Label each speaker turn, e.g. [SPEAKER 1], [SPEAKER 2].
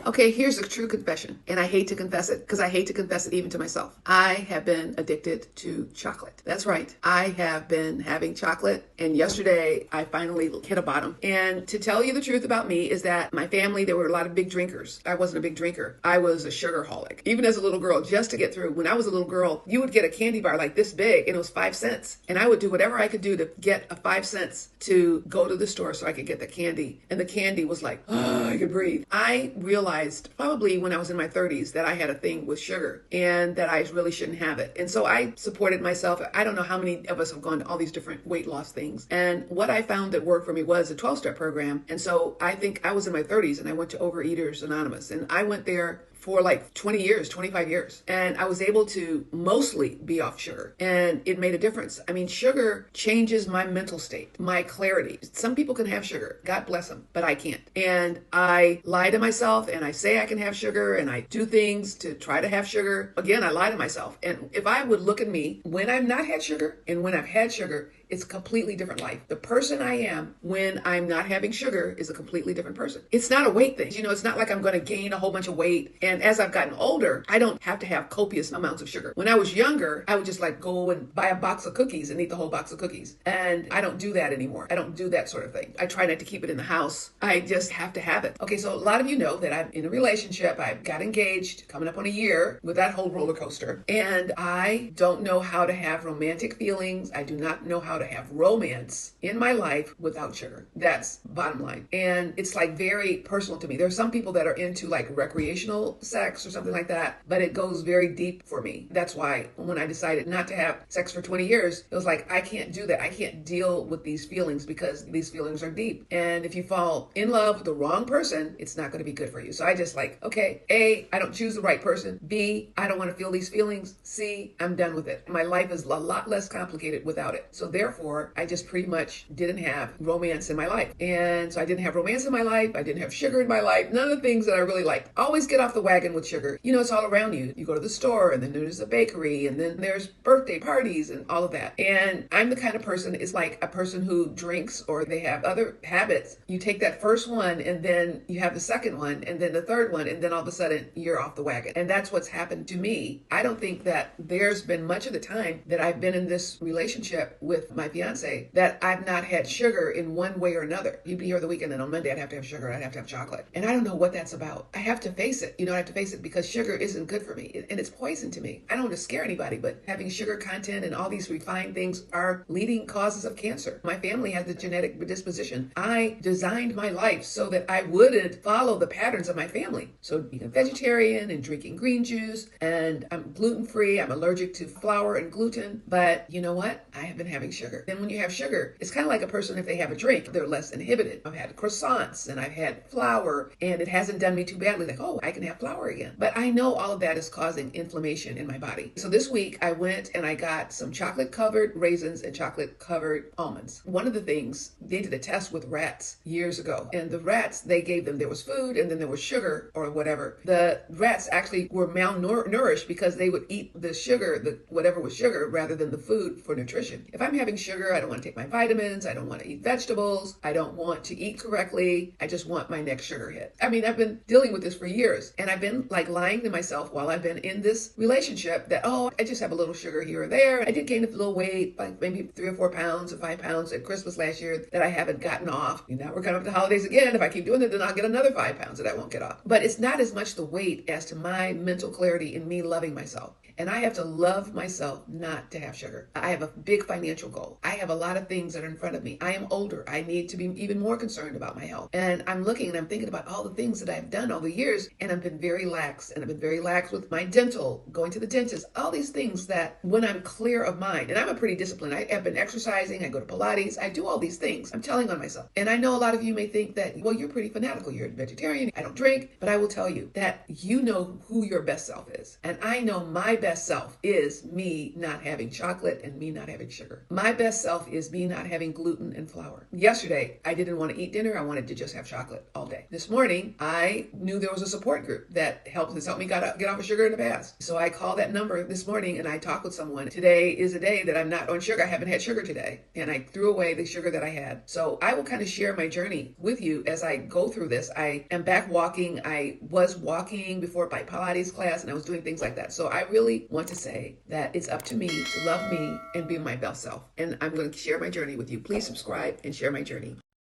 [SPEAKER 1] Okay, here's a true confession, and I hate to confess it because I hate to confess it even to myself. I have been addicted to chocolate. That's right. I have been having chocolate, and yesterday I finally hit a bottom. And to tell you the truth about me is that my family, there were a lot of big drinkers. I wasn't a big drinker. I was a sugarholic. Even as a little girl, just to get through, when I was a little girl, you would get a candy bar like this big, and it was 5 cents. And I would do whatever I could do to get a 5 cents to go to the store so I could get the candy. And the candy was like, oh, I could breathe. I realized probably when I was in my 30s that I had a thing with sugar and that I really shouldn't have it. And so I supported myself. I don't know how many of us have gone to all these different weight loss things. And what I found that worked for me was a 12-step program. And so I think I was in my 30s and I went to Overeaters Anonymous, and I went there for like 20 years, 25 years. And I was able to mostly be off sugar, and it made a difference. I mean, sugar changes my mental state, my clarity. Some people can have sugar, God bless them, but I can't. And I lie to myself and I say I can have sugar and I do things to try to have sugar. Again, I lie to myself. And if I would look at me when I've not had sugar and when I've had sugar, it's a completely different life. The person I am when I'm not having sugar is a completely different person. It's not a weight thing. You know, it's not like I'm going to gain a whole bunch of weight. And as I've gotten older, I don't have to have copious amounts of sugar. When I was younger, I would just like go and buy a box of cookies and eat the whole box of cookies. And I don't do that anymore. I don't do that sort of thing. I try not to keep it in the house. I just have to have it. Okay, so a lot of you know that I'm in a relationship. I got engaged coming up on a year with that whole roller coaster. And I don't know how to have romantic feelings. I do not know how to have romance in my life without sugar. That's bottom line. And it's like very personal to me. There are some people that are into like recreational sex or something like that, but it goes very deep for me. That's why when I decided not to have sex for 20 years, it was like, I can't do that. I can't deal with these feelings because these feelings are deep. And if you fall in love with the wrong person, it's not going to be good for you. So I just like, okay, A, I don't choose the right person. B, I don't want to feel these feelings. C, I'm done with it. My life is a lot less complicated without it. So therefore, I just pretty much didn't have romance in my life. And so I didn't have romance in my life. I didn't have sugar in my life. None of the things that I really liked. Always get off the wagon with sugar. You know, it's all around you. You go to the store and then there's a bakery and then there's birthday parties and all of that. And I'm the kind of person, it's like a person who drinks or they have other habits. You take that first one and then you have the second one and then the third one and then all of a sudden you're off the wagon. And that's what's happened to me. I don't think that there's been much of the time that I've been in this relationship with my fiance that I've not had sugar in one way or another. You'd be here the weekend and on Monday I'd have to have sugar, I'd have to have chocolate. And I don't know what that's about. I have to face it. You know, I have to face it because sugar isn't good for me and it's poison to me. I don't want to scare anybody, but having sugar content and all these refined things are leading causes of cancer. My family has the genetic predisposition. I designed my life so that I wouldn't follow the patterns of my family. So being a vegetarian and drinking green juice, and I'm gluten-free, I'm allergic to flour and gluten, but you know what? I have been having sugar. Then when you have sugar, it's kind of like a person if they have a drink, they're less inhibited. I've had croissants and I've had flour and it hasn't done me too badly. Like, oh, I can have flour again. But I know all of that is causing inflammation in my body. So this week I went and I got some chocolate covered raisins and chocolate covered almonds. One of the things, they did a test with rats years ago, and the rats, they gave them, there was food and then there was sugar or whatever. The rats actually were malnourished because they would eat the sugar, the whatever was sugar, rather than the food for nutrition. If I'm having sugar, I don't want to take my vitamins. I don't want to eat vegetables. I don't want to eat correctly. I just want my next sugar hit. I mean, I've been dealing with this for years, and I've been like lying to myself while I've been in this relationship that, oh, I just have a little sugar here or there. I did gain a little weight, like maybe 3 or 4 pounds or 5 pounds at Christmas last year that I haven't gotten off. And now we're coming up to the holidays again. If I keep doing it, then I'll get another 5 pounds that I won't get off. But it's not as much the weight as to my mental clarity and me loving myself. And I have to love myself not to have sugar. I have a big financial goal. I have a lot of things that are in front of me. I am older. I need to be even more concerned about my health. And I'm looking and I'm thinking about all the things that I've done all the years, and I've been very lax. And I've been very lax with my dental, going to the dentist, all these things that when I'm clear of mind, and I'm a pretty disciplined, I have been exercising, I go to Pilates, I do all these things. I'm telling on myself. And I know a lot of you may think that, well, you're pretty fanatical. You're a vegetarian. I don't drink. But I will tell you that you know who your best self is. And I know my best self is me not having chocolate and me not having sugar. My best self is me not having gluten and flour. Yesterday, I didn't want to eat dinner. I wanted to just have chocolate all day. This morning, I knew there was a support group that helped me get off of sugar in the past. So I called that number this morning and I talked with someone. Today is a day that I'm not on sugar. I haven't had sugar today. And I threw away the sugar that I had. So I will kind of share my journey with you as I go through this. I am back walking. I was walking before my Pilates class and I was doing things like that. So I really want to say that it's up to me to love me and be my best self. And I'm going to share my journey with you. Please subscribe and share my journey.